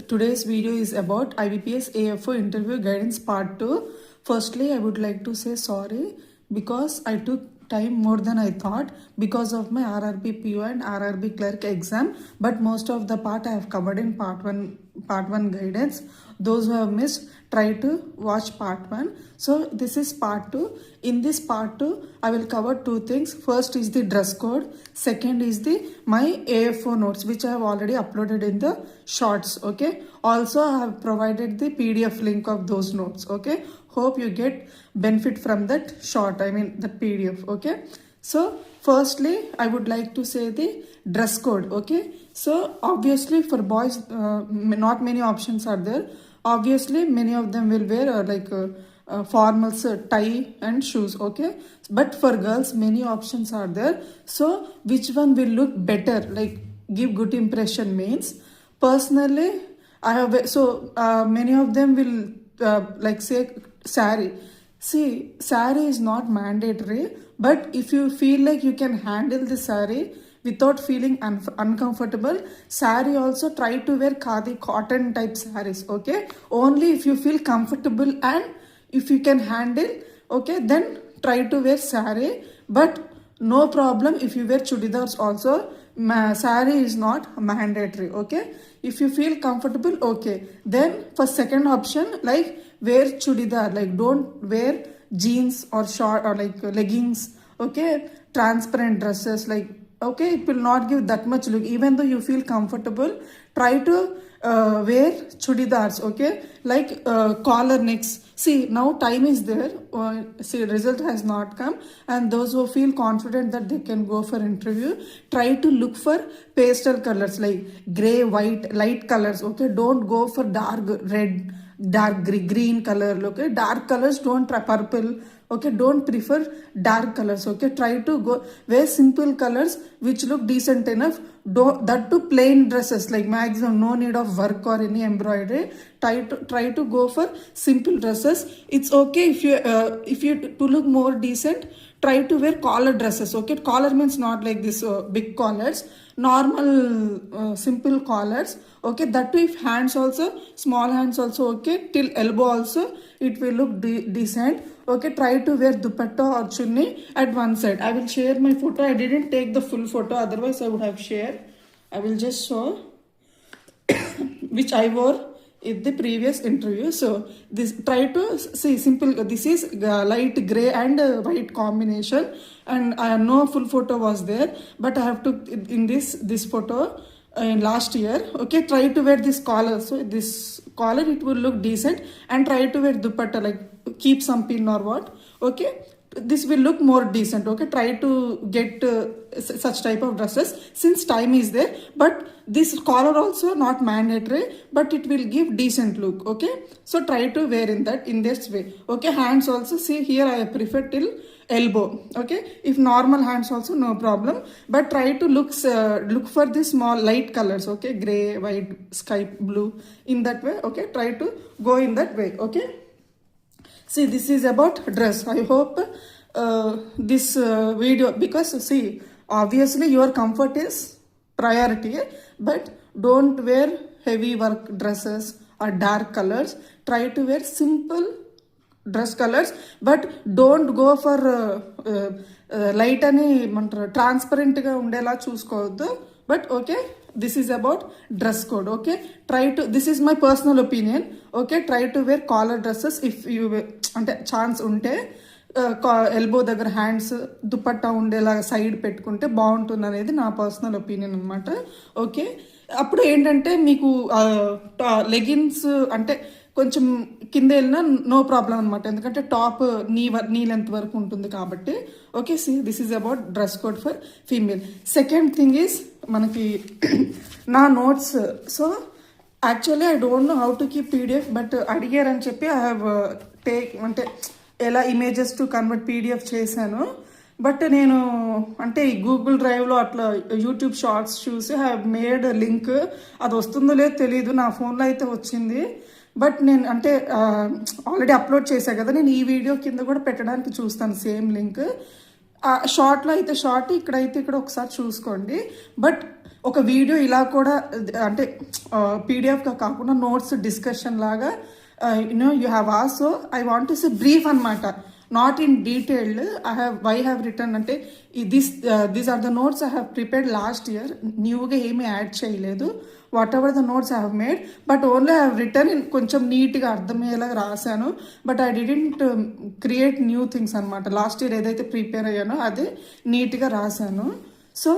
today's video is about IBPS AFO interview guidance part 2. Firstly, I would like to say sorry because I took time more than I thought because of my RRB PO and RRB clerk exam, but most of the part I have covered in part 1 guidance. Those who have missed, try to watch part 1. So this is part 2. In this part 2, I will cover two things. First is the dress code. Second is my AFO notes, which I have already uploaded in the shorts. Okay. Also, I have provided the PDF link of those notes. Okay. Hope you get benefit from that short. I mean the PDF. Okay. So firstly, I would like to say the dress code. Okay. So obviously for boys, not many options are there. Obviously, many of them will wear formals, tie and shoes. Okay, but for girls, many options are there. So which one will look better, like give good impression means? Personally, I have many of them will say sari. See, sari is not mandatory, but if you feel like you can handle the sari without feeling uncomfortable, sari also try to wear khadi cotton type saris. Okay, only if you feel comfortable and if you can handle, okay, then try to wear sari. But no problem if you wear chudidars also. Sari is not mandatory. Okay, if you feel comfortable, okay, then for second option, like wear chudidar, like don't wear jeans or short or like leggings. Okay, transparent dresses, like, okay, it will not give that much look. Even though you feel comfortable, try to wear chudidars. Okay, like collar necks. See, now time is there. See, result has not come, and those who feel confident that they can go for interview, try to look for pastel colors like gray, white, light colors. Okay, don't go for dark red, dark green color. Okay, dark colors don't try purple. Okay, don't prefer dark colors. Okay, try to go wear simple colors which look decent enough. Don't that to plain dresses, like maximum no need of work or any embroidery. Try to go for simple dresses. It's okay if you to look more decent, try to wear collar dresses. Okay, collar means not like this big collars, normal simple collars. Okay, that too if hands also, small hands also, okay, till elbow also it will look decent. Okay, try to wear dupatta or chunni at one side. I will share my photo. I didn't take the full photo, otherwise I would have shared. I will just show which I wore in the previous interview. So this, try to see simple. This is light gray and white combination, and I know full photo was there, but I have to in this photo in last year. Okay, try to wear this collar. So this collar, it will look decent, and try to wear dupatta, like keep some pin or what. Okay, this will look more decent. Okay, try to get such type of dresses since time is there, but this collar also not mandatory, but it will give decent look. Okay, so try to wear in this way. Okay, hands also, see here I prefer till elbow. Okay, if normal hands also no problem, but try to look for the small light colors. Okay, gray, white, sky blue, in that way. Okay, try to go in that way. Okay, see, this is about dress. I hope this video, because see, obviously your comfort is priority, but don't wear heavy work dresses or dark colors. Try to wear simple dress colors, but don't go for light అని ఏమంటారు ట్రాన్స్పరెంట్గా ఉండేలా చూసుకోవద్దు. But okay, this is about dress code. Okay, try to, this is my personal opinion. Okay, try to wear collar dresses if you, అంటే chance ఉంటే elbow దగ్గర hands dupatta ఉండేలా side పెట్టుకుంటే బాగుంటుంది అనేది నా పర్సనల్ ఒపీనియన్ అనమాట. ఓకే, అప్పుడు ఏంటంటే మీకు లెగిన్స్ అంటే కొంచెం కింద వెళ్ళినా నో ప్రాబ్లం అనమాట, ఎందుకంటే టాప్ నీ లెంత్ వరకు ఉంటుంది కాబట్టి. Okay, see, this is about dress code for female. Second thing is మనకి నా notes. So actually I don't know how to keep PDF, but అడిగారని చెప్పి ఐ హ్యావ్ అంటే ఎలా ఇమేజెస్ టు కన్వర్ట్ పీడిఎఫ్ చేశాను. బట్ నేను అంటే ఈ గూగుల్ డ్రైవ్లో అట్లా యూట్యూబ్ షార్ట్స్ చూసి హ్యావ్ మేడ్ లింక్. అది వస్తుందో లేదో తెలియదు, నా ఫోన్లో అయితే వచ్చింది. బట్ నేను అంటే ఆల్రెడీ అప్లోడ్ చేశాను కదా, నేను ఈ వీడియో కింద కూడా పెట్టడానికి చూస్తాను సేమ్ లింక్. షార్ట్లో అయితే షార్ట్, ఇక్కడైతే ఇక్కడ ఒకసారి చూసుకోండి. బట్ ఒక వీడియో ఇలా కూడా అంటే పీడిఎఫ్గా కాకుండా నోట్స్ డిస్కషన్ లాగా you have us. So I want to say brief అనమాట, not in detailed. I have written అంటే these are the notes I have prepared last year. న్యూగా ఏమీ యాడ్ చేయలేదు. Whatever the notes I have made, but only I have written కొంచెం నీట్గా అర్థమయ్యేలాగా రాశాను. But I didn't create new things అనమాట. Last year ఏదైతే ప్రిపేర్ అయ్యానో అదే నీట్గా రాశాను. So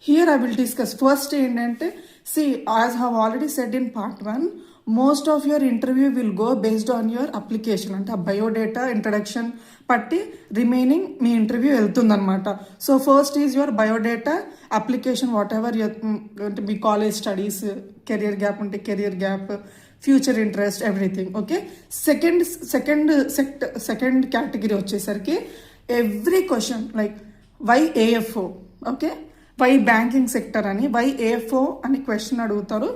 here I will discuss. First ఏంటంటే, see as have already said in part 1, most of your interview will go based on your application. అంటే ఆ biodata introduction పట్టి రిమైనింగ్ మీ ఇంటర్వ్యూ వెళ్తుందనమాట. So first is your biodata, application, whatever అంటే మీ college studies, career gap ఉంటే career gap, future interest, everything. Okay. Second category వచ్చేసరికి every question like why AFO, okay, why banking sector అని, why AFO అని question అడుగుతారు.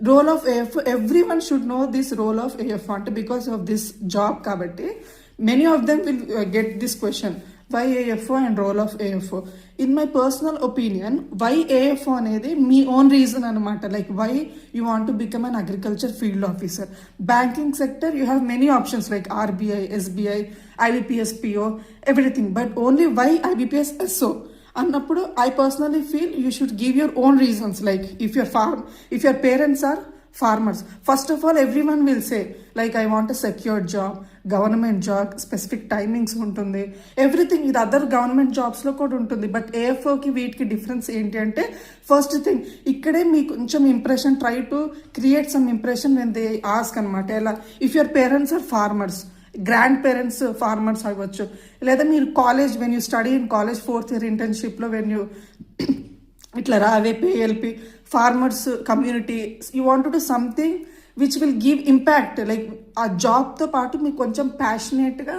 Role of AFO, every one should know this role of AFO అంటే because of this job కాబట్టి many of them will get this question, why AFO and role of AFO. In my personal opinion, why AFO అనేది మీ own reason అనమాట. Like why you want to become an agriculture field officer. Banking sector you have many options like RBI, SBI, IBPS PO, everything. But only why IBPS SO అన్నప్పుడు I personally feel you should give your own reasons. Like if your parents are farmers, first of all everyone will say like I want a secure job, government job, specific timings ఉంటుంది, everything. ఇది other government జాబ్స్లో కూడా ఉంటుంది. But ఏఎఫ్ఓకి వీటికి difference ఏంటి అంటే, first thing ఇక్కడే మీకు కొంచెం impression, try to create some impression when they ask అనమాట. ఎలా, if your parents are farmers, grand parents farmers అవ్వచ్చు, లేదా మీరు college when you study in college 4th year ఇంటర్న్షిప్లో వెన్ యూ ఇట్లా రావే PLP farmers community, you want to do something which will give impact. Like ఆ జాబ్తో పాటు మీకు కొంచెం ప్యాషనేట్గా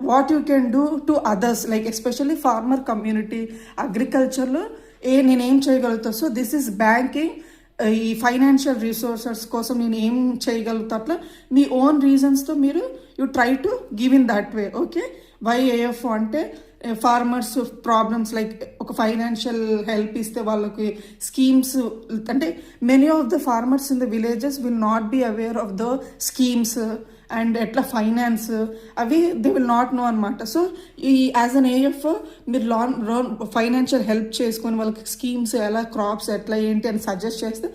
what you can do to others, like especially farmer community, అగ్రికల్చర్లో నేనేం చేయగలుగుతా. సో దిస్ ఈస్ బ్యాంకింగ్, ఈ ఫైనాన్షియల్ రిసోర్సెస్ కోసం నేను ఏం చేయగలుగుతా, అట్లా మీ ఓన్ రీజన్స్తో మీరు you try to give in that way. Okay. Why AF అంటే ఫార్మర్స్ ప్రాబ్లమ్స్, లైక్ ఒక ఫైనాన్షియల్ హెల్ప్ ఇస్తే వాళ్ళకి స్కీమ్స్, అంటే many of the farmers in the villages will not be aware of the schemes and ఎట్లా finance అవి they will not know అనమాట. So ఈ as an AF మీరు లోన్ ఫైనాన్షియల్ హెల్ప్ చేసుకొని వాళ్ళకి స్కీమ్స్ ఎలా, క్రాప్స్ ఎట్లా ఏంటి అని సజెస్ట్ చేస్తే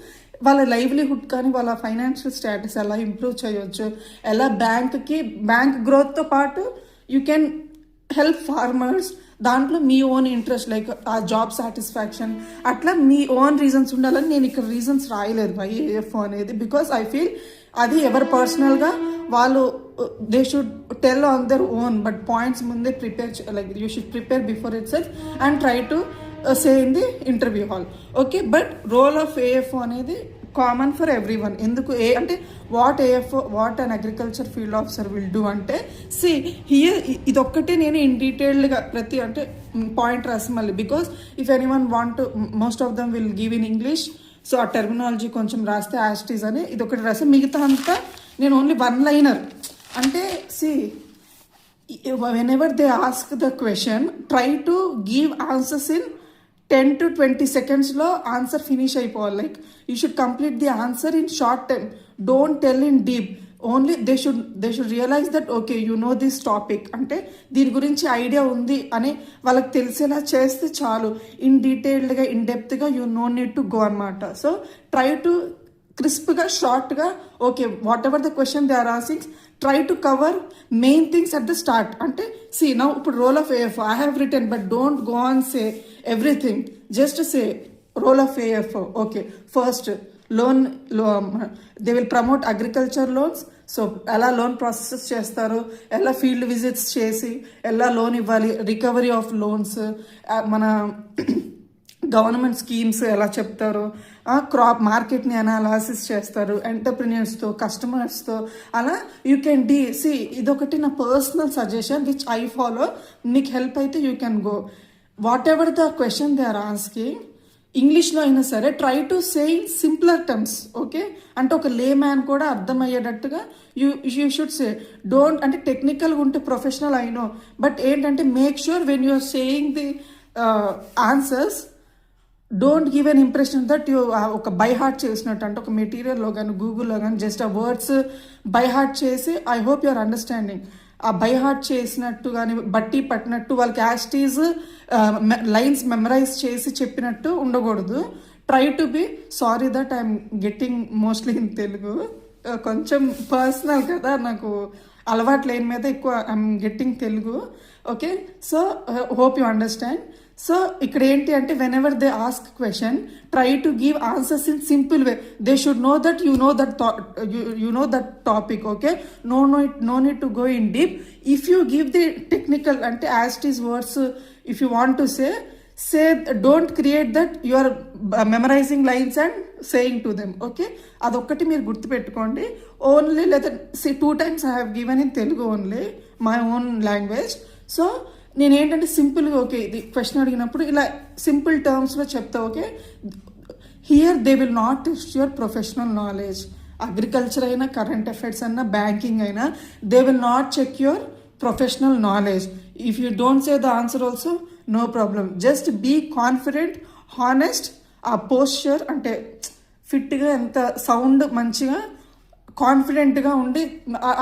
వాళ్ళ లైవ్లీహుడ్ కానీ వాళ్ళ ఫైనాన్షియల్ స్టేటస్ ఎలా ఇంప్రూవ్ చేయవచ్చు, ఎలా బ్యాంక్ గ్రోత్తో పాటు యూ కెన్ హెల్ప్ ఫార్మర్స్. దాంట్లో మీ ఓన్ ఇంట్రెస్ట్ లైక్ ఆ జాబ్ సాటిస్ఫాక్షన్, అట్లా మీ ఓన్ రీజన్స్ ఉండాలని నేను ఇక్కడ రీజన్స్ రాయలేదు వైఏఎఫ్ అనేది. బికాస్ ఐ ఫీల్ అది ఎవరు పర్సనల్గా వాళ్ళు they should tell on their own, but points ముందే prepare, like you should prepare before itself and try to say in the interview hall. Okay. But role of AF అనేది common for everyone. ఎందుకు అంటే what an agriculture field officer will do అంటే, see here ఇదొక్కటే నేను in డీటెయిల్డ్గా ప్రతి అంటే point రాసి మళ్ళీ, because if anyone want most of them will give in English. So ఆ టెర్మినాలజీ కొంచెం రాస్తే యాస్టీస్ అని ఇదొకటి రాస్తే, మిగతా అంతా నేను ఓన్లీ వన్ లైనర్. అంటే see whenever they ask the question, try to give answers in 10 to 20 secondsలో ఆన్సర్ ఫినిష్ అయిపోవాలి. Like you should complete the answer in short time, don't tell in deep. Only they should realise that okay you know this topic, అంటే దీని గురించి idea ఉంది అని వాళ్ళకి తెలిసేలా చేస్తే చాలు. ఇన్ డీటెయిల్డ్గా, ఇన్ డెప్త్గా you no need to go అనమాట. సో ట్రై టు క్రిస్ప్గా, షార్ట్గా, okay whatever the question they are asking, try to cover main things at the start. అంటే సి నౌ ఇప్పుడు role of AF I have written, but don't go on say everything, just say role of AF. Okay. First loan, they will promote agriculture loans. So ఎలా loan processes చేస్తారు, ఎలా field visits చేసి ఎలా loan ఇవ్వాలి, recovery of loans, మన government schemes ఎలా చెప్తారు, crop మార్కెట్ని అనాలిసిస్ చేస్తారు, ఎంటర్ప్రినర్స్తో, కస్టమర్స్తో, అలా యూ కెన్ సి ఇదొకటి నా personal suggestion which I follow. మీకు హెల్ప్ అయితే you can go. Whatever the question they are asking, ఇంగ్లీష్లో అయినా సరే try to say in simpler terms. Okay. అంటే ఒక లే మ్యాన్ కూడా అర్థమయ్యేటట్టుగా యూ షుడ్ సే. డోంట్ అంటే టెక్నికల్గా ఉంటే ప్రొఫెషనల్ అయినో, బట్ ఏంటంటే make sure when you're saying the answers don't give an impression that you ఒక బై హార్ట్ చేసినట్టు, అంటే ఒక మెటీరియల్లో కానీ గూగుల్లో కానీ జస్ట్ ఆ వర్డ్స్ బై హార్ట్ చేసి, ఐ హోప్ యువర్ అండర్స్టాండింగ్, ఆ బై హార్ట్ చేసినట్టు కానీ బట్టి పట్టినట్టు వాళ్ళకి యాస్టీజ్ లైన్స్ మెమరైజ్ చేసి చెప్పినట్టు ఉండకూడదు. Try to be sorry that I'm getting mostly in Telugu, కొంచెం పర్సనల్ కదా, నాకు అలవాటు లేని మీద ఎక్కువ I'm getting Telugu. Okay, so hope you understand. So ఇక్కడ ఏంటి అంటే whenever they ask question, try to give answers in simple way. They should know that you know that topic. Okay, no need to go in deep. If you give the technical అంటే as it is words, if you want to say, don't create that you are memorising lines and saying to them. Okay, అదొక్కటి మీరు గుర్తుపెట్టుకోండి. Only లేదా 2 times I have given in Telugu only, my own language. So నేను ఏంటంటే సింపుల్గా, okay ఇది question అడిగినప్పుడు ఇలా సింపుల్ టర్మ్స్లో చెప్తా. Okay, here they will not test your professional knowledge. Agriculture అయినా, కరెంట్ అఫైర్స్ అయినా, బ్యాంకింగ్ అయినా, they will not check your professional knowledge. If you don't say the answer also no problem. Just be confident, honest. ఆ posture అంటే ఫిట్గా, ఎంత sound మంచిగా కాన్ఫిడెంట్గా ఉండి,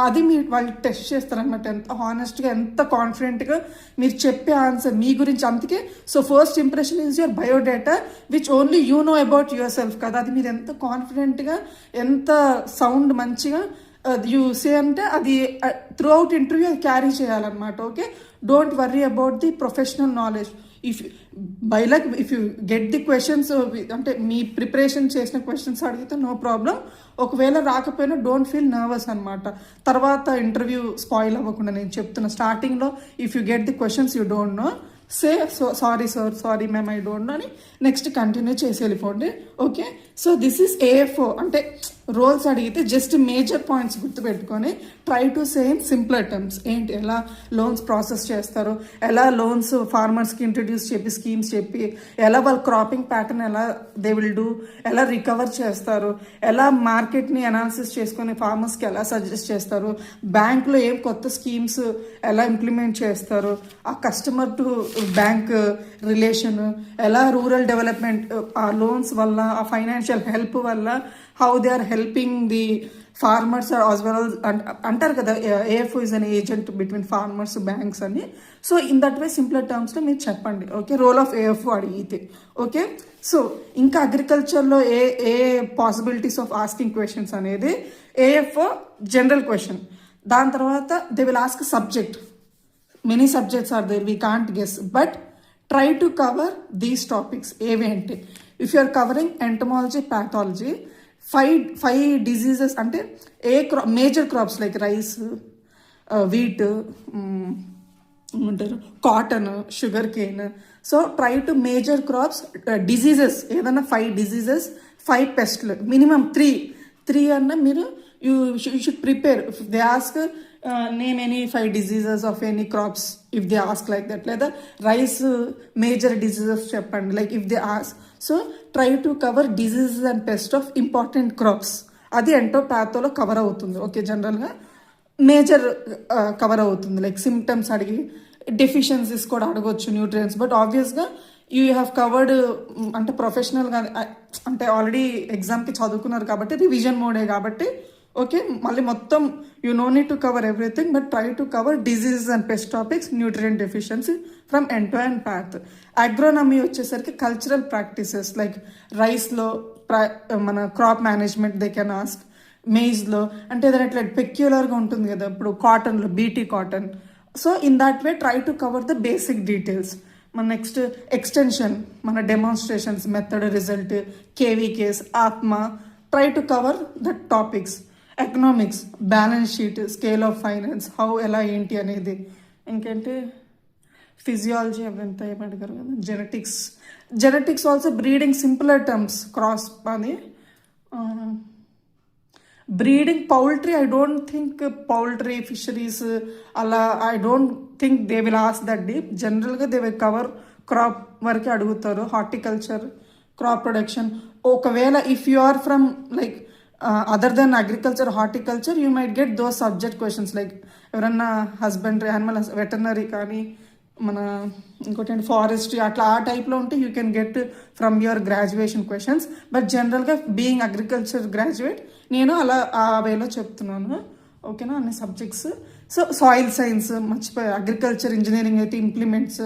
అది మీరు వాళ్ళు టెస్ట్ చేస్తారనమాట. ఎంత హానెస్ట్గా, ఎంత కాన్ఫిడెంట్గా మీరు చెప్పే ఆన్సర్ మీ గురించి. అందుకే so first impression is your biodata which only you know about your self కదా. అది మీరు ఎంత కాన్ఫిడెంట్గా, ఎంత సౌండ్ మంచిగా యూ సే అంటే అది త్రూ అవుట్ ఇంటర్వ్యూ అది క్యారీ చేయాలన్నమాట. Okay, don't worry about the professional knowledge. If by luck if you get the questions, అంటే మీ ప్రిపరేషన్ చేసిన క్వశ్చన్స్ అడిగితే నో ప్రాబ్లం. ఒకవేళ రాకపోయినా డోంట్ ఫీల్ నర్వస్ అనమాట. తర్వాత ఇంటర్వ్యూ స్పాయిల్ అవ్వకుండా నేను చెప్తున్నా. స్టార్టింగ్లో if you get the questions you don't know, say sorry sir, sorry ma'am, I don't no అని నెక్స్ట్ కంటిన్యూ చేసి వెళ్ళిపోండి. Okay, so this is AFO. అంటే రోల్స్ అడిగితే జస్ట్ మేజర్ పాయింట్స్ గుర్తుపెట్టుకొని try to say in simpler terms. ఏంటి, ఎలా loans process చేస్తారు, ఎలా లోన్స్ ఫార్మర్స్కి ఇంట్రడ్యూస్ చెప్పి స్కీమ్స్ చెప్పి, ఎలా వాళ్ళ క్రాపింగ్ ప్యాటర్న్ ఎలా దే విల్ డూ, ఎలా రికవర్ చేస్తారు, ఎలా మార్కెట్ని అనాలిసిస్ చేసుకొని ఫార్మర్స్కి ఎలా సజెస్ట్ చేస్తారు, బ్యాంక్లో ఏం కొత్త స్కీమ్స్ ఎలా ఇంప్లిమెంట్ చేస్తారు, ఆ కస్టమర్ టు బ్యాంక్ రిలేషన్, ఎలా రూరల్ డెవలప్మెంట్ ఆ లోన్స్ వల్ల, ఆ ఫైనాన్షియల్ హెల్ప్ వల్ల how they are helping the farmers as well అంటారు కదా, AFO is an agent between farmers banks అని. So in that way simpler టర్మ్స్లో మీరు చెప్పండి. ఓకే, రోల్ ఆఫ్ ఏఎఫ్ఓ అడిగితే. ఓకే, సో ఇంకా అగ్రికల్చర్లో ఏ ఏ పాసిబిలిటీస్ ఆఫ్ ఆస్కింగ్ క్వశ్చన్స్ అనేది, ఏఎఫ్ఓ జనరల్ క్వశ్చన్. దాని తర్వాత they will ask subject. Many subjects are there, we can't guess, but try to cover these topics. ఏవి అంటే, if you are covering entomology, pathology, five diseases అంటే major crops like rice, wheat, ఏమంటారు cotton, sugar cane. So try to major crops, diseases ఏదైనా 5 diseases, 5 పెస్ట్లు, minimum 3 అన్న మీరు you should prepare. If they ask name any 5 diseases of any crops, if they ask like that, లేదా rice major diseases చెప్పండి, like if they ask. So try to cover diseases and pest of important crops. అది ఎంటో ప్యాథోలో cover అవుతుంది. Okay, జనరల్గా major cover అవుతుంది. Like symptoms అడిగి deficiencies కూడా అడగొచ్చు, న్యూట్రియంట్స్. బట్ ఆబ్వియస్గా యూ హ్యావ్ కవర్డ్, అంటే ప్రొఫెషనల్గా అంటే ఆల్రెడీ ఎగ్జామ్కి చదువుకున్నారు కాబట్టి రివిజన్ మోడే కాబట్టి. ఓకే, మళ్ళీ మొత్తం you no need to cover everything, but try to cover diseases and pest topics, nutrient deficiency from end to end path. Agronomy వచ్చేసరికి కల్చరల్ ప్రాక్టీసెస్ లైక్ రైస్లో మన crop management they can ask. మెయిజ్లో అంటే ఏదైనా ఇట్లా పెక్యులర్గా ఉంటుంది కదా, ఇప్పుడు కాటన్లో BT cotton. So in that way try to cover the basic details. మన నెక్స్ట్ ఎక్స్టెన్షన్, మన demonstrations, method, result, KVKs, ATMA, try to cover the topics. Economics, balance sheet, scale of finance, how ఎలా ఏంటి అనేది. ఇంకేంటి physiology అవంతా ఏమడిగారు కదా, genetics also breeding, simpler terms, cross అది breeding. Poultry, I don't think poultry fisheries అలా I don't think they will ask that deep. జనరల్గా దే విల్ కవర్ క్రాప్ వరకే అడుగుతారు. Horticulture, crop production. ఒకవేళ if you are from like other than agriculture, horticulture, you might get those subject questions like ఎవరన్నా husbandry, animal veterinary కానీ మన ఇంకోటి forestry అట్లా ఆ టైప్లో ఉంటే you can get from your graduation questions. But జనరల్గా బీయింగ్ అగ్రికల్చర్ గ్రాడ్యుయేట్ నేను అలా ఆ వేలో చెప్తున్నాను. ఓకేనా, అన్ని సబ్జెక్ట్స్. సో సాయిల్ సైన్స్ మర్చిపోయా, అగ్రికల్చర్ ఇంజనీరింగ్ అయితే implements,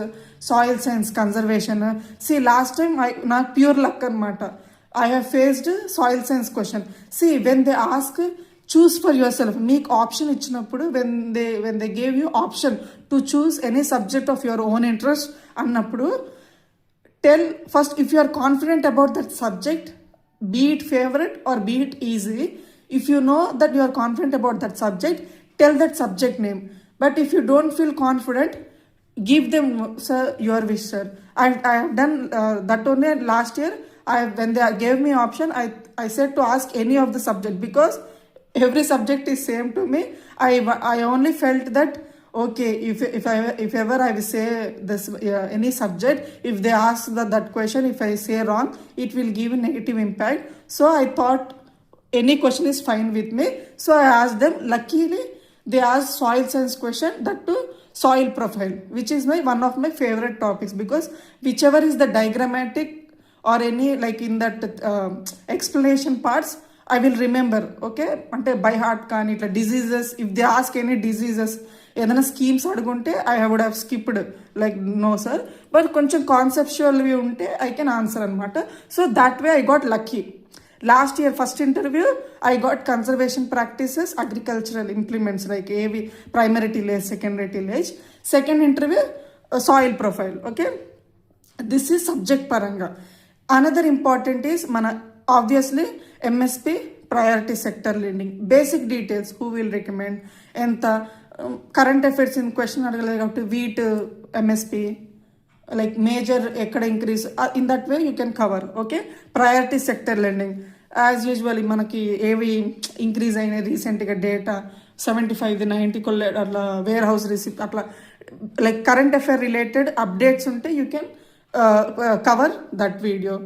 soil science conservation. See last time నాకు ప్యూర్ లక్ అనమాట. I have faced soil science question. See when they ask choose for yourself, మీకు ఆప్షన్ ఇచ్చినప్పుడు when they gave you option to choose any subject of your own interest అన్నప్పుడు tell first if you are confident about that subject, be it favorite or be it easy. If you know that you are confident about that subject, tell that subject name. But if you don't feel confident, give them, sir, your wish, sir. I have done that only last year. When they gave me option, I said to ask any of the subject because every subject is same to me. I only felt that okay, if ever I will say this any subject, if they ask that question, if I say wrong, it will give a negative impact. So I thought any question is fine with me. So I asked them. Luckily they asked soil science question, that too soil profile, which is one of my favorite topics, because whichever is the diagrammatic or any like in that explanation parts I will remember. Okay, అంటే by heart. కానీ ఇట్లా diseases, if they ask any diseases, ఏదైనా schemes అడుగుంటే I would have skipped like no sir. But కొంచెం కాన్సెప్చువల్వి ఉంటే I can answer అనమాట. So that way I got lucky. Last year first interview I got conservation practices, agricultural implements like ఏవి primary tillage, secondary tillage. Second interview soil profile. Okay, this is subject పరంగా. Another important is మన obviously MSP priority sector lending, basic details, who will recommend, ఎంత current affairs in question అడగలేదు కాబట్టి wheat MSP like major ఎక్కడ increase, in that way you can cover. Okay, priority sector lending as usual మనకి ఏవి increase అయినాయి రీసెంట్గా data 75 90 అట్లా warehouse receipt, అట్లా like current affair related updates ఉంటే you can cover that video.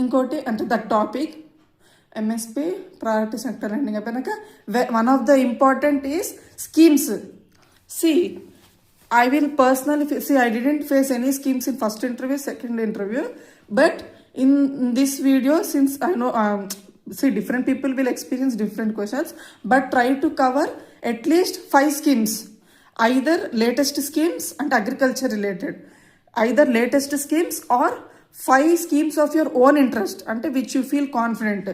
ఇంకోటి అంటే that topic MSP priority sector lending అయిపోయినాక one of the important is schemes. See, I will personally see, I didn't face any schemes in first interview, second interview, but in this video, since I know see different people will experience different questions, but try to cover at least 5 schemes, either latest schemes and agriculture related, either latest schemes or 5 schemes of your own interest ante which you feel confident.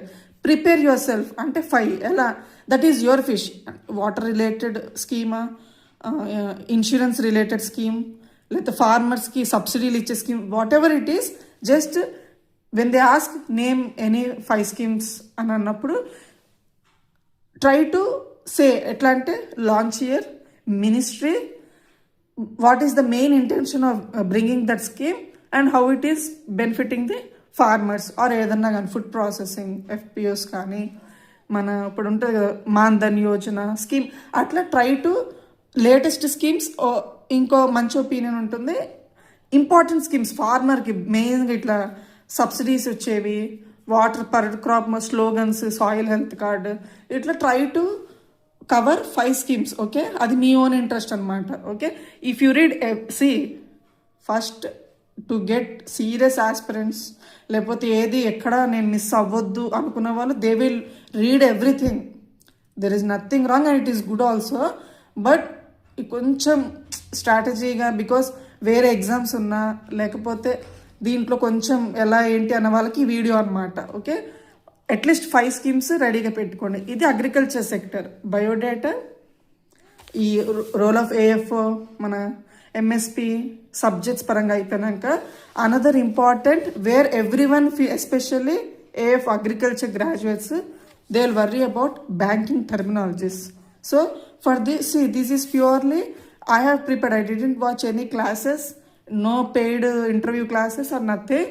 Prepare yourself ante 5 ela, that is your fish. Water related schema, insurance related scheme, లేకపోతే ఫార్మర్స్కి సబ్సిడీలు ఇచ్చే scheme, whatever it is, just when they ask name any 5 schemes అని అన్నప్పుడు try to say ఎట్లా అంటే launch year, ministry, what is the main intention of bringing that scheme and how it is benefiting the farmers or ఏదన్నా కానీ food processing FPOs కానీ మన ఇప్పుడు ఉంటుంది కదా మాన్ధన్ యోజన స్కీమ్, అట్లా ట్రై టు లేటెస్ట్ స్కీమ్స్. ఇంకో మంచి ఒపీనియన్ ఉంటుంది, ఇంపార్టెంట్ స్కీమ్స్ ఫార్మర్కి మెయిన్గా ఇట్లా సబ్సిడీస్ వచ్చేవి, water per crop slogans, soil health card, ఇట్లా try to cover 5 schemes. Okay, అది మీ ఓన్ ఇంట్రెస్ట్ అనమాట. Okay, if you read see first to get serious aspirants, లేకపోతే ఏది ఎక్కడ నేను మిస్ అవ్వద్దు అనుకున్న వాళ్ళు, they will read everything. There is nothing wrong and it is good also. But కొంచెం స్ట్రాటజీగా, బికాస్ వేరే ఎగ్జామ్స్ ఉన్నా లేకపోతే దీంట్లో కొంచెం ఎలా ఏంటి అన్న వాళ్ళకి ఈ వీడియో అనమాట. ఓకే, అట్లీస్ట్ 5 స్కీమ్స్ రెడీగా పెట్టుకోండి. ఇది అగ్రికల్చర్ సెక్టర్. బయోడేటా, ఈ రోల్ ఆఫ్ ఏఎఫ్ఓ, మన ఎంఎస్పి సబ్జెక్ట్స్ పరంగా అయిపోయినాక another important where every one especially AF agriculture graduates, they will worry about banking terminologies. So for this, see, this is purely I have prepared. I didn't watch any classes, no paid interview classes or nothing.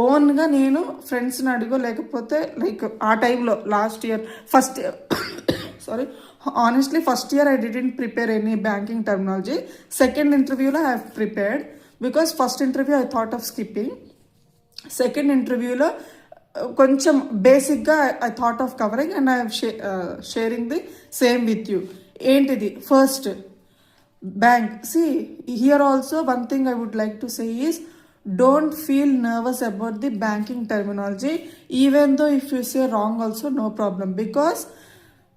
ఓన్గా నేను ఫ్రెండ్స్ని అడిగో లేకపోతే like ఆ టైంలో last year first sorry honestly first year I didn't prepare any banking terminology. Second ఇంటర్వ్యూలో I have prepared, because first interview I thought of skipping. Second ఇంటర్వ్యూలో కొంచెం బేసిక్గా I thought of covering and I sharing the same with you. ఏంటిది, first bank. See, here also one thing I would like to say is don't feel nervous about the banking terminology. Even though if you say wrong also, no problem, because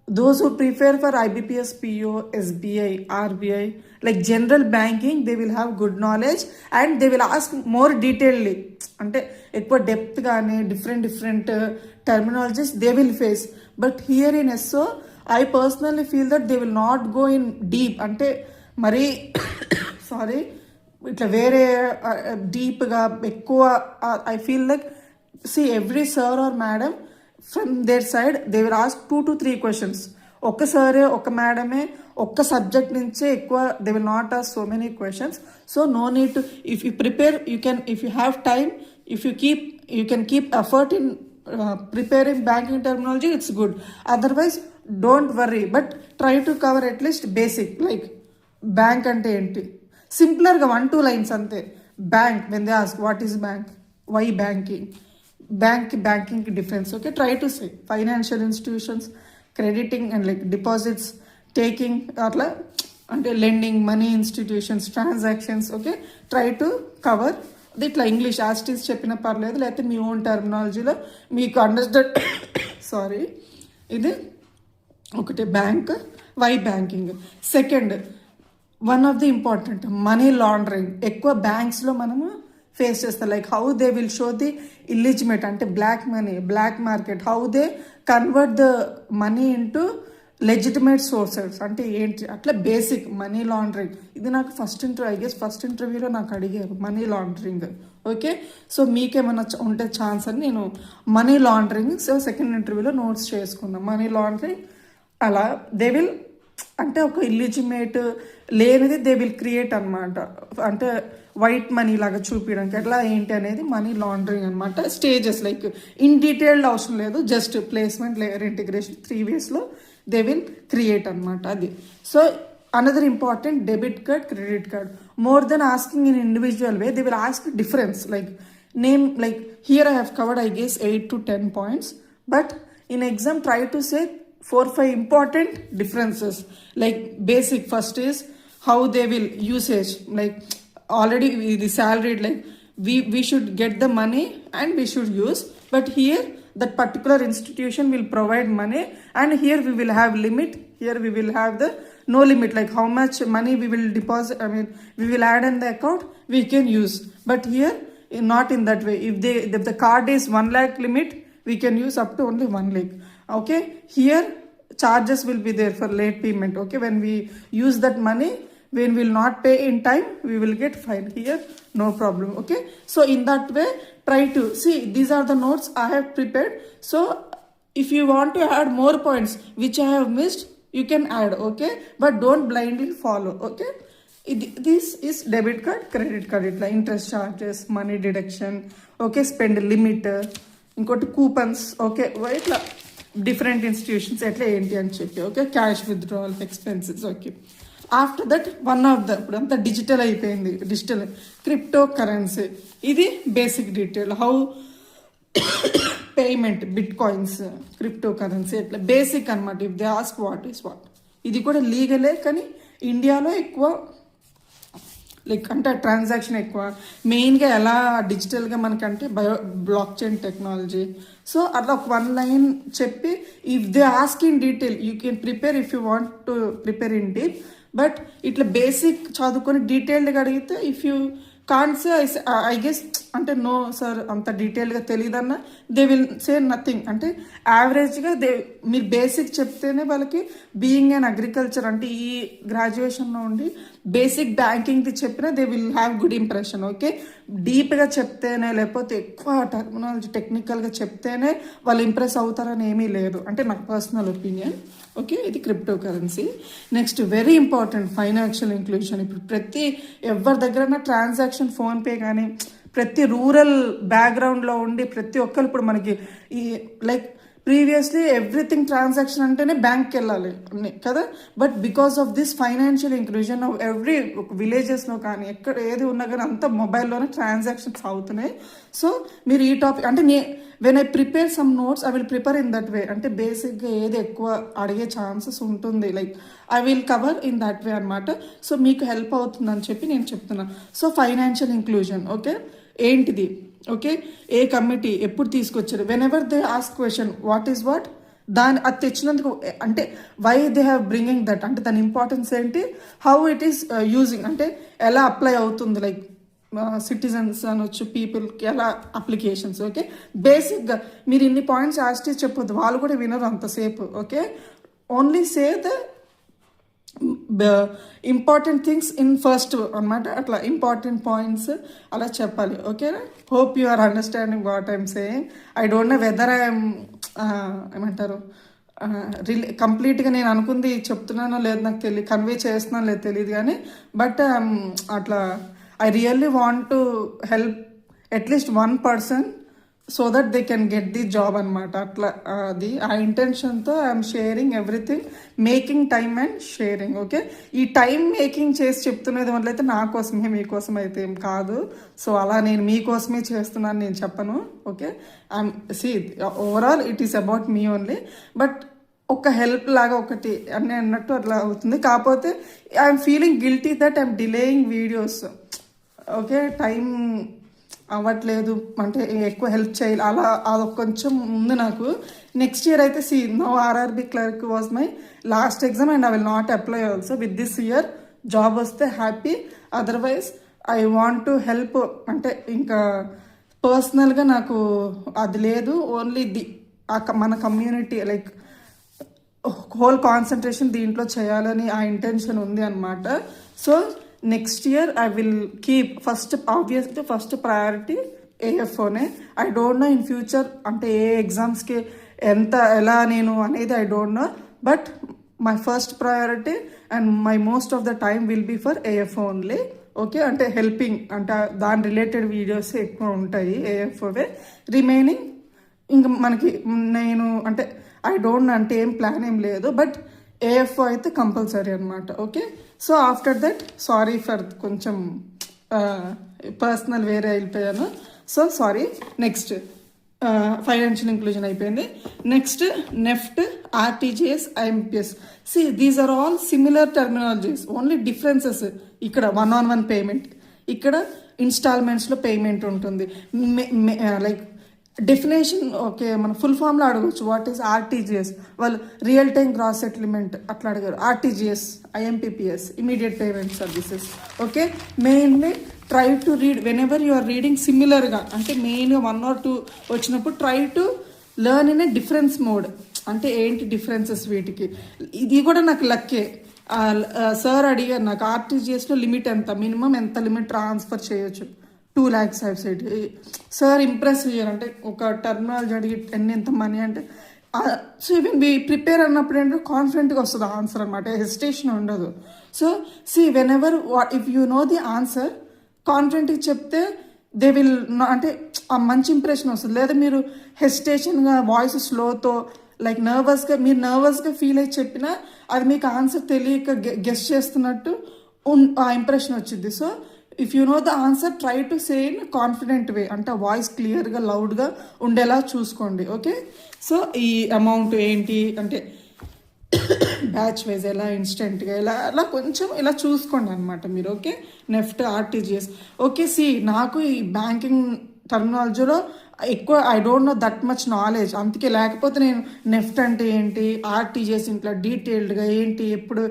those who prepare for IBPS, PO, SBI, RBI, like general banking, they will have good knowledge and they will ask more detailedly. అంటే ఎక్కువ depth కానీ different terminologies they will face. But here in SO, I personally feel that they will not go in deep. అంటే మరి sorry ఇట్లా వేరే డీప్గా ఎక్కువ I feel like see every sir or madam from their side they will ask 2 to 3 questions. ఒక్కసారి ఒక మేడమే ఒక్క subject నుంచే ఎక్కువ they will not ask so many questions. So no need to, if you prepare you can, if you have time, if you can keep effort in preparing banking terminology, it's good. Otherwise don't worry, but try to cover at least basic, like bank ante enti simpler ga 1-2 lines ante. Bank, when they ask what is bank, why banking, banking difference, okay, try to say financial institutions, crediting and like deposits, taking atla ante lending, money institutions, transactions, okay, try to cover ఇట్లా English యాస్టీస్ చెప్పినా పర్లేదు, లేకపోతే మీ own టర్మినాలజీలో మీకు understand sorry. ఇది ఒకటి bank, why banking. Second, one of the important money laundering ఎక్కువ బ్యాంక్స్లో మనము ఫేస్ చేస్తాం. Like how they will show the illegitimate అంటే black money, black market, how they convert the money into legitimate sources అంటే ఏంటి, అట్లా బేసిక్ మనీ లాండరింగ్. ఇది నాకు ఫస్ట్ ఇంటర్వ్యూలో నాకు అడిగారు మనీ లాండరింగ్. ఓకే, సో మీకేమైనా ఉంటే ఛాన్స్ అని నేను మనీ లాండరింగ్ సో సెకండ్ ఇంటర్వ్యూలో నోట్స్ చేసుకున్నాను. మనీ లాండరింగ్ అలా దే విల్ అంటే ఒక ఇల్లిజిమేట్ లేనిది దే విల్ క్రియేట్ అనమాట. అంటే వైట్ మనీ లాగా చూపించడానికి ఎట్లా ఏంటి అనేది మనీ లాండరింగ్ అనమాట. స్టేజెస్ లైక్ ఇన్ డీటెయిల్డ్ అవసరం లేదు, జస్ట్ ప్లేస్మెంట్, లేయర్ ఇంటిగ్రేషన్ 3 waysలో దే విల్ క్రియేట్ అనమాట అది. So another important debit card, credit card. More than asking in individual way they will ask difference like name, like here I have covered I guess 8 to 10 points, but in exam try to say 4-5 important differences. Like basic first is how they will usage, like already the salaried, like we should get the money and we should use, but here that particular institution will provide money and here we will have limit, here we will have the no limit, like how much money we will deposit, I mean we will add in the account we can use. But here not in that way. If the card is 1 lakh limit, we can use up to only 1 lakh. Okay, here charges will be there for late payment. Okay, when we use that money, when we will not pay in time, we will get fined. Here no problem. Okay, so in that way try to see, these are the notes I have prepared. So if you want to add more points which I have missed, you can add. Okay, but don't blindly follow. Okay, this is debit card, credit card, itla interest charges, money deduction, okay, spend limit, inkoti coupons, okay, itla different institutions ఎట్లా ఏంటి అని చెప్పి, okay, cash withdrawal expenses. Okay, after that one of the ఇప్పుడు అంతా digital అయిపోయింది, digital crypto currency. ఇది basic detail how payment, bit coins, crypto currency ఎట్లా basic అనమాట. If they ask what is what, ఇది కూడా లీగలే కానీ ఇండియాలో ఎక్కువ లైక్ అంటే ట్రాన్సాక్షన్ ఎక్కువ మెయిన్గా ఎలా డిజిటల్గా మనకంటే బ్లాక్ చైన్ టెక్నాలజీ. సో అట్లా ఒక 1 line చెప్పి if they ask in detail you can prepare if you want to prepare in deep. But ఇట్లా బేసిక్ చదువుకొని డీటెయిల్డ్గా అడిగితే if you can't say I guess అంటే నో సార్ అంత డీటెయిల్గా తెలియదన్నా దే విల్ సే నథింగ్. అంటే యావరేజ్గా మీరు బేసిక్ చెప్తేనే వాళ్ళకి బీయింగ్ అండ్ అగ్రికల్చర్ అంటే ఈ గ్రాడ్యుయేషన్లో ఉండి బేసిక్ బ్యాంకింగ్ది చెప్పినా they will have good impression. Okay, డీప్గా చెప్తేనే లేకపోతే ఎక్కువ టెర్మినాలజీ టెక్నికల్గా చెప్తేనే వాళ్ళు ఇంప్రెస్ అవుతారని ఏమీ లేదు, అంటే నాకు పర్సనల్ ఒపీనియన్. ఓకే, ఇది crypto currency. Next very important financial inclusion. ఇప్పుడు ప్రతి ఎవరి దగ్గరైనా ట్రాన్సాక్షన్ ఫోన్పే కానీ ప్రతి రూరల్ బ్యాక్గ్రౌండ్లో ఉండి ప్రతి ఒక్కరు ఇప్పుడు మనకి ఈ లైక్ ప్రీవియస్లీ ఎవ్రీథింగ్ ట్రాన్సాక్షన్ అంటేనే బ్యాంక్కి వెళ్ళాలి కదా, but because of this financial inclusion every విలేజెస్లో కానీ ఎక్కడ ఏది ఉన్నా కానీ అంతా మొబైల్లోనే ట్రాన్సాక్షన్స్ అవుతున్నాయి. సో మీరు ఈ టాపిక్ అంటే when I prepare some notes I will prepare in that way. అంటే బేసిక్గా ఏది ఎక్కువ అడిగే ఛాన్సెస్ ఉంటుంది, like I will cover in that way అనమాట. సో మీకు హెల్ప్ అవుతుందని చెప్పి నేను చెప్తున్నాను. సో ఫైనాన్షియల్ ఇంక్లూజన్ ఓకే ఏంటిది, ఓకే ఏ కమిటీ ఎప్పుడు తీసుకొచ్చారు, whenever they ask question what is what, అది తెచ్చినందుకు అంటే why they have bringing that, అంటే దాని ఇంపార్టెన్స్ ఏంటి, హౌ ఇట్ ఈస్ యూజింగ్ అంటే ఎలా అప్లై అవుతుంది, లైక్ సిటిజన్స్ అనొచ్చు పీపుల్కి ఎలా అప్లికేషన్స్. ఓకే బేసిక్గా మీరు ఇన్ని పాయింట్స్ యాస్టీ చెప్పొద్దు, వాళ్ళు కూడా వినరు అంతసేపు. Okay only say the important things in first అనమాట, అట్లా ఇంపార్టెంట్ పాయింట్స్ అలా చెప్పాలి. ఓకేనా, hope you are understanding what I'm saying. I don't know whether I'm ఏమంటారు కంప్లీట్గా నేను అనుకుంది చెప్తున్నానో లేదు నాకు తెలియదు, కన్వే చేస్తున్నానో లేదు తెలియదు కానీ, బట్ అట్లా I really want to help at least one person so that they can get the job అనమాట. అట్లా అది ఆ ఇంటెన్షన్తో I'm sharing everything, making time and sharing. Okay ఈ టైం మేకింగ్ చేసి చెప్తున్నది వల్లైతే నా కోసమే, మీకోసం అయితే ఏం కాదు. సో అలా నేను మీకోసమే చేస్తున్నాను నేను చెప్పను. Okay I'm see overall it is about me only, but ఒక హెల్ప్ లాగా ఒకటి అని అన్నట్టు అట్లా అవుతుంది. కాకపోతే I'm feeling guilty that I'm delaying videos. Okay time అవ్వట్లేదు అంటే ఎక్కువ హెల్ప్ చేయాలి అలా అది కొంచెం ఉంది నాకు. నెక్స్ట్ ఇయర్ అయితే no RRB clerk was my last exam and I will not apply also with this year. Job వస్తే happy, otherwise I want to help అంటే ఇంకా పర్సనల్గా నాకు అది లేదు, ఓన్లీ మన కమ్యూనిటీ లైక్ హోల్ కాన్సన్ట్రేషన్ దీంట్లో చేయాలని ఆ ఇంటెన్షన్ ఉంది అనమాట. So next year I will keep obviously first priority ఏఎఫ్ఓనే. I don't know in future అంటే ఏ ఎగ్జామ్స్కి ఎలా నేను అనేది I don't know, but my first priority and my most of the time will be for AFO only. Okay అంటే helping అంటే దాని రిలేటెడ్ వీడియోస్ ఎక్కువ ఉంటాయి ఏఎఫ్ఓవే. రిమైనింగ్ ఇంకా మనకి నేను అంటే ఐ డోంట్ అంటే ఏం ప్లాన్ ఏం లేదు, బట్ ఏఎఫ్ఓ అయితే కంపల్సరీ అనమాట. Okay so after that sorry for కొంచెం పర్సనల్ వేరే వెళ్ళిపోయాను. So sorry. Next financial inclusion అయిపోయింది. Next NEFT, RTGS, IMPS. These are all similar terminologies, only differences ఇక్కడ 1-on-1 పేమెంట్, ఇక్కడ ఇన్స్టాల్మెంట్స్లో పేమెంట్ ఉంటుంది. లైక్ డెఫినేషన్ ఓకే మన ఫుల్ ఫామ్లో అడగవచ్చు వాట్ ఈస్ ఆర్టీజీఎస్, వాళ్ళు రియల్ టైమ్ గ్రాస్ సెటిల్మెంట్ అట్లా అడిగారు. RTGS, IMPPS immediate payment services. Okay mainly try to read when ever you are reading సిమిలర్గా, అంటే మెయిన్గా 1 or 2 వచ్చినప్పుడు try to learn in a difference mode. అంటే ఏంటి డిఫరెన్సెస్ వీటికి, ఇది కూడా నాకు లక్కే. సార్ అడిగారు నాకు ఆర్టీజీఎస్లో లిమిట్ ఎంత, మినిమం ఎంత లిమిట్ ట్రాన్స్ఫర్ చేయొచ్చు, 2 lakhs I've side. Sir impress అయ్యారు అంటే ఒక టర్మినాలజీ అడిగి ఎంత మనీ అంటే. సో ఈవెన్ ప్రిపేర్ అన్నప్పుడు ఏంటంటే కాన్ఫిడెంట్గా వస్తుంది ఆన్సర్ అనమాట, హెసిటేషన్ ఉండదు. So when ever if you know the answer కాన్ఫిడెంట్గా చెప్తే దే విల్ అంటే ఆ మంచి ఇంప్రెషన్ వస్తుంది. లేదా మీరు హెసిటేషన్గా వాయిస్ స్లోతో లైక్ మీరు నర్వస్గా ఫీల్ అయ్యి చెప్పినా అది మీకు ఆన్సర్ తెలియక గెస్ చేస్తున్నట్టు ఆ ఇంప్రెషన్ వచ్చింది. So if you know the answer try to say in confident way, అంటే వాయిస్ క్లియర్గా లౌడ్గా ఉండేలా చూసుకోండి. ఓకే సో ఈ అమౌంట్ ఏంటి అంటే బ్యాచ్ వైజ్ ఎలా, ఇన్స్టెంట్గా ఎలా, అలా కొంచెం ఇలా చూసుకోండి అనమాట మీరు. Okay NEFT, RTGS. ఓకే నాకు ఈ బ్యాంకింగ్ టర్మినాలజీలో ఎక్కువ I don't know that much knowledge, అందుకే లేకపోతే నేను నెఫ్ట్ అంటే ఏంటి, ఆర్టీజీఎస్ ఇంట్లో డీటెయిల్డ్గా ఏంటి ఎప్పుడు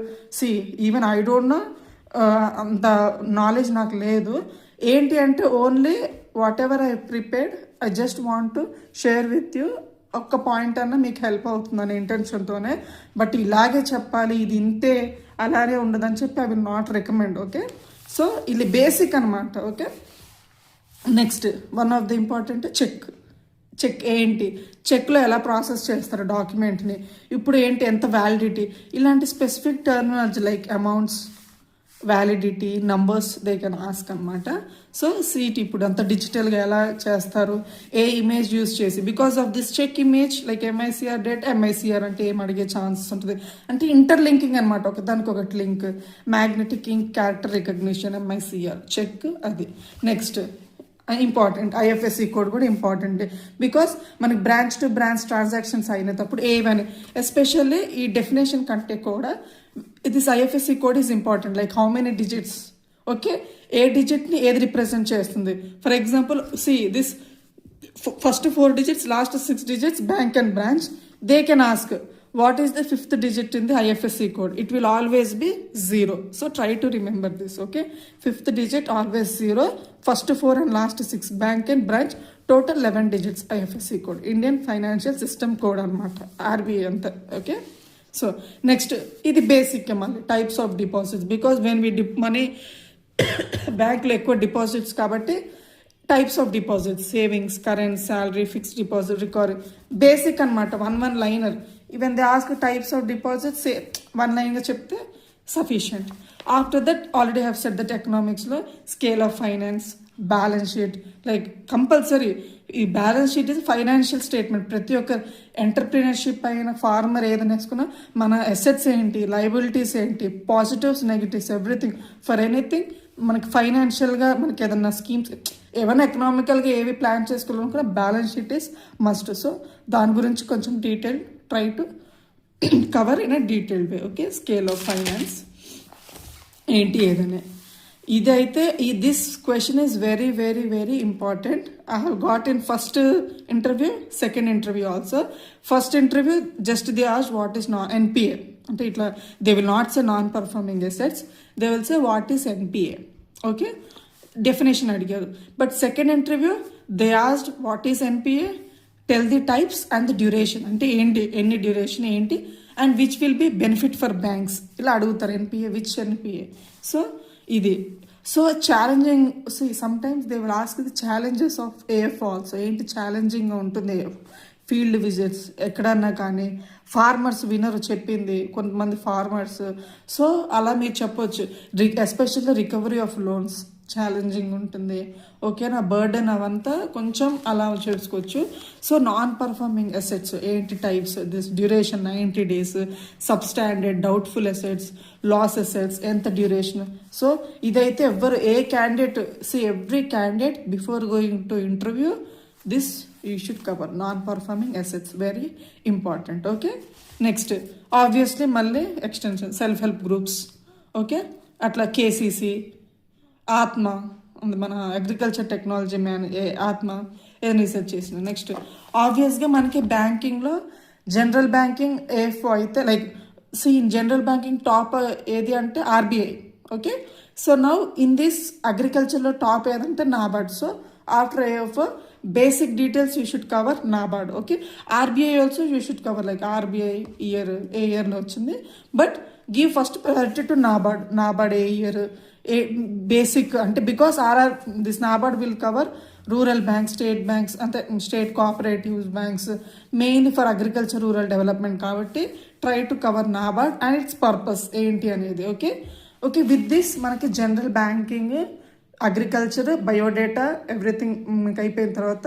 ఈవెన్ ఐ డోంట్ నో అంత నాలెడ్జ్ నాకు లేదు. ఏంటి అంటే only what ever I prepared I just want to share with you. ఒక్క పాయింట్ అన్నా మీకు హెల్ప్ అవుతుందనే ఇంటెన్షన్తోనే, బట్ ఇలాగే చెప్పాలి ఇది ఇంతే అలానే ఉండదని చెప్పి I will not recommend. Okay so ఇది బేసిక్ అనమాట. Okay next one of the important cheque ఏంటి, చెక్లో ఎలా ప్రాసెస్ చేస్తారు డాక్యుమెంట్ని, ఇప్పుడు ఏంటి ఎంత వ్యాలిడిటీ, ఇలాంటి specific terminology like amounts, validity numbers they can ask అనమాట. సో సీట్ ఇప్పుడు అంత డిజిటల్గా ఎలా చేస్తారు, ఏ ఇమేజ్ యూస్ చేసి, because of this cheque image like MICR date, MICR అంటే ఏం అడిగే ఛాన్సెస్ ఉంటుంది అంటే ఇంటర్లింకింగ్ అనమాట, ఒకదానికి ఒకటి link, magnetic ink character recognition MICR cheque అది. నెక్స్ట్ ఇంపార్టెంట్ ఐఎఫ్ఎస్సి కోడ్ కూడా ఇంపార్టెంట్, బికాస్ మనకి బ్రాంచ్ టు బ్రాంచ్ ట్రాన్సాక్షన్స్ అయినప్పుడు ఏవని ఎస్పెషల్లీ ఈ డెఫినేషన్ కంటే కూడా this IFSC code is important, like how many digits, okay, ఏ డిజిట్ని ఏది రిప్రజెంట్ చేస్తుంది. For example see this first 4 digits, last 6 digits, bank and branch, they can ask what is the 5th digit in the IFSC code. It will always be 0. So try to remember this, okay. 5th digit always 0, first 4 and last 6 bank and branch, total 11 digits IFSC code, Indian Financial System code anamata, RBI anta, okay. So next idi basic mali types of deposits, because when we money bank lo ekko deposits kabatti types of deposits, savings, current, salary, fixed deposit, recurring, basic anamata, one liner. When they ask types of deposits, say one line chepte sufficient. After that already have said that economics lo scale of finance, balance sheet, like compulsory ఈ balance sheet is financial statement. ప్రతి ఒక్క entrepreneurship అయిన farmer ఏదైనా వేసుకున్నా మన assets ఏంటి, liabilities ఏంటి, positives negatives, everything for anything మనకి ఫైనాన్షియల్గా మనకి ఏదన్నా స్కీమ్స్ ఏమైనా ఎకనామికల్గా ఏవి ప్లాన్ చేసుకోవాలని కూడా balance sheet is must. So దాని గురించి కొంచెం detail try to cover in a detailed way, okay. Scale of finance ఏంటి ఏదనే ఇదైతే this question is very very very important. I have got in first interview, second interview also. First interview just they ask what is NPA అంటే ఇట్లా they will not say non performing assets, they will say what is NPA, okay, definition అడిగారు. But second interview they asked what is NPA, tell the types and the duration అంటే ఏంటి, ఎన్ని duration ఏంటి, and which will be benefit for banks ఇలా అడుగుతారు. NPA which NPA. So ఇది so challenging. Some times they will ask the challenges of AF also, ఏంటి ఛాలెంజింగ్గా ఉంటుంది AF. Field visits ఎక్కడన్నా కానీ, ఫార్మర్స్ వినరు చెప్పింది కొంతమంది ఫార్మర్స్, సో అలా మీరు చెప్పొచ్చు. Especially recovery of loans challenging ఉంటుంది, ఓకేనా. బర్డెన్ అవంతా కొంచెం అలా చేసుకోవచ్చు. సో నాన్ పర్ఫార్మింగ్ అసెట్స్ ఏంటి types, this duration 90 days, substandard, doubtful assets, loss assets, ఎంత డ్యూరేషన్. సో ఇదైతే ఎవ్వరు ఏ candidate every candidate before going to interview this you should cover non performing assets, very important, okay. Next obviously మళ్ళీ extension self help groups, okay, అట్లా KCC, ATMA మన agriculture technology ఆత్మ ఏదైనా research చేసిన. నెక్స్ట్ ఆబ్వియస్గా మనకి బ్యాంకింగ్లో జనరల్ బ్యాంకింగ్ ఏఎఫ్ఓ అయితే like in general banking top ఏది అంటే RBI, okay. So now in this అగ్రికల్చర్లో టాప్ ఏదంటే NABARD. So after AFO basic details you should cover NABARD, okay. RBI also you should cover like RBI year ఏ ఇయర్లో వచ్చింది, but give first priority to NABARD ఏ year, ఏ basic అంటే because this NABARD will cover rural banks, state banks అంటే state cooperatives banks mainly for agriculture rural development కాబట్టి try to cover NABARD and its purpose ఏంటి అనేది, okay. Okay, with this మనకి general banking, agriculture, biodata everything మీకు అయిపోయిన తర్వాత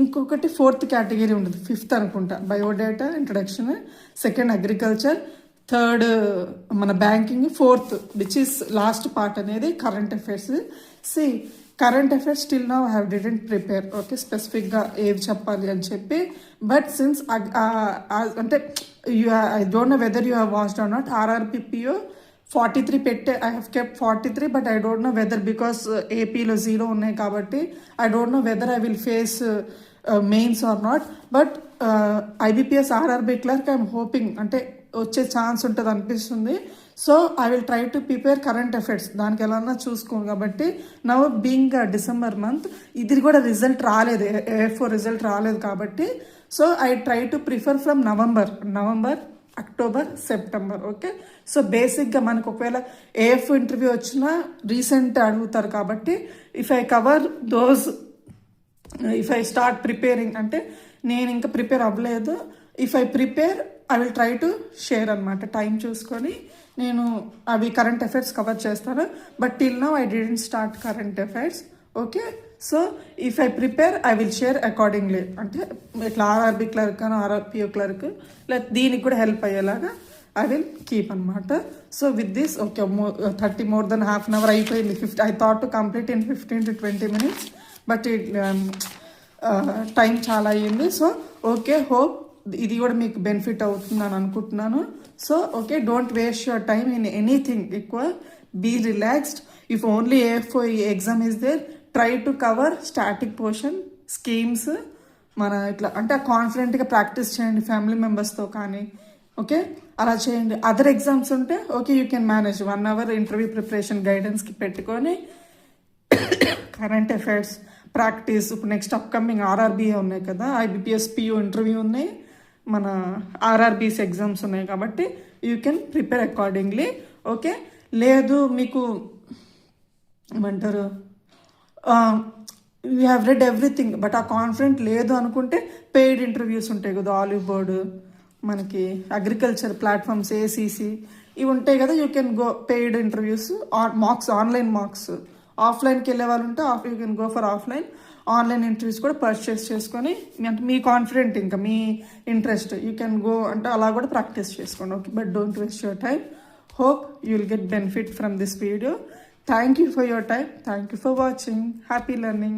ఇంకొకటి 4th category ఉంటుంది, 5th అనుకుంటా, biodata introduction, second agriculture, third మన banking, 4th which is last part అనేది current affairs. Current affairs still now I have didn't prepare, okay, స్పెసిఫిక్గా ఏవి చెప్పాలి అని చెప్పి. బట్ సిన్స్ అంటే I don't know whether you have watched or not, RRB PO 43 పెట్టే, I have kept 43, but I don't know whether because ఏపీలో 0 ఉన్నాయి కాబట్టి I don't know whether I will face mains or not. But IBPS RRB clerk I'm hoping అంటే వచ్చే chance ఉంటుంది అనిపిస్తుంది. So I will try to prepare current affairs, దానికి ఎలా చూసుకోను. కాబట్టి నవ్ బీయింగ్ డిసెంబర్ మంత్ ఇది కూడా రిజల్ట్ రాలేదు, ఏఎఫ్ఓ రిజల్ట్ రాలేదు కాబట్టి so I try to prefer from November, October, September, okay. So బేసిక్గా మనకు ఒకవేళ ఏఎఫ్ ఇంటర్వ్యూ వచ్చినా రీసెంట్ అడుగుతారు కాబట్టి if I cover those, if I start preparing అంటే నేను ఇంకా ప్రిపేర్ అవ్వలేదు, if I prepare I will try to share అనమాట టైం చూసుకొని నేను అవి కరెంట్ అఫైర్స్ కవర్ చేస్తాను. But till now I didn't start current affairs. Okay, so if I prepare I will share accordingly. అంటే ఇట్లా ఆర్ఆర్బీ క్లర్క్ అని ఆర్ఆర్పిఓ clerk లేదా దీనికి కూడా హెల్ప్ అయ్యేలాగా ఐ విల్ కీప్ అనమాట. So with this okay 30 more than half an hour అయిపోయింది. I thought to complete in 15 to 20 minutes but time చాలా అయ్యింది. సో ఓకే, హోప్ ఇది కూడా మీకు బెనిఫిట్ అవుతుందని అనుకుంటున్నాను. So okay, don't waste your time in anything ఎక్కువ. Be relaxed. If only AFO exam is there, try to cover static portion, schemes. మన ఇట్లా అంటే కాన్ఫిడెంట్గా ప్రాక్టీస్ చేయండి ఫ్యామిలీ మెంబర్స్తో కానీ. ఓకే, అలా చేయండి. అదర్ ఎగ్జామ్స్ ఉంటే okay you can manage 1 hour interview preparation గైడెన్స్కి పెట్టుకొని కరెంట్ అఫైర్స్ ప్రాక్టీస్. ఇప్పుడు నెక్స్ట్ అప్కమింగ్ ఆర్ఆర్బీఏ ఉన్నాయి కదా, IBPS PO ఇంటర్వ్యూ ఉన్నాయి, మన RRBs ఎగ్జామ్స్ ఉన్నాయి కాబట్టి you can prepare accordingly. Okay, లేదు మీకు ఏమంటారు you have read everything but ఆ కాన్ఫిడెంట్ లేదు అనుకుంటే పెయిడ్ ఇంటర్వ్యూస్ ఉంటాయి కదా, ఆలివ్ బోర్డ్, మనకి అగ్రికల్చర్ ప్లాట్ఫామ్స్, ACC ఇవి ఉంటాయి కదా, you can go paid interviews, marks, online marks. ఆఫ్లైన్కి వెళ్ళే వాళ్ళు ఉంటే you can go for offline. Online interviews కూడా పర్చేస్ చేసుకొని అంటే మీ కాన్ఫిడెంట్ ఇంకా మీ ఇంట్రెస్ట్ యూ కెన్ గో అంటే అలా కూడా ప్రాక్టీస్ చేసుకోండి. Okay, but don't waste your time. Hope you will get benefit from this video. Thank you for your time. Thank you for watching. Happy learning.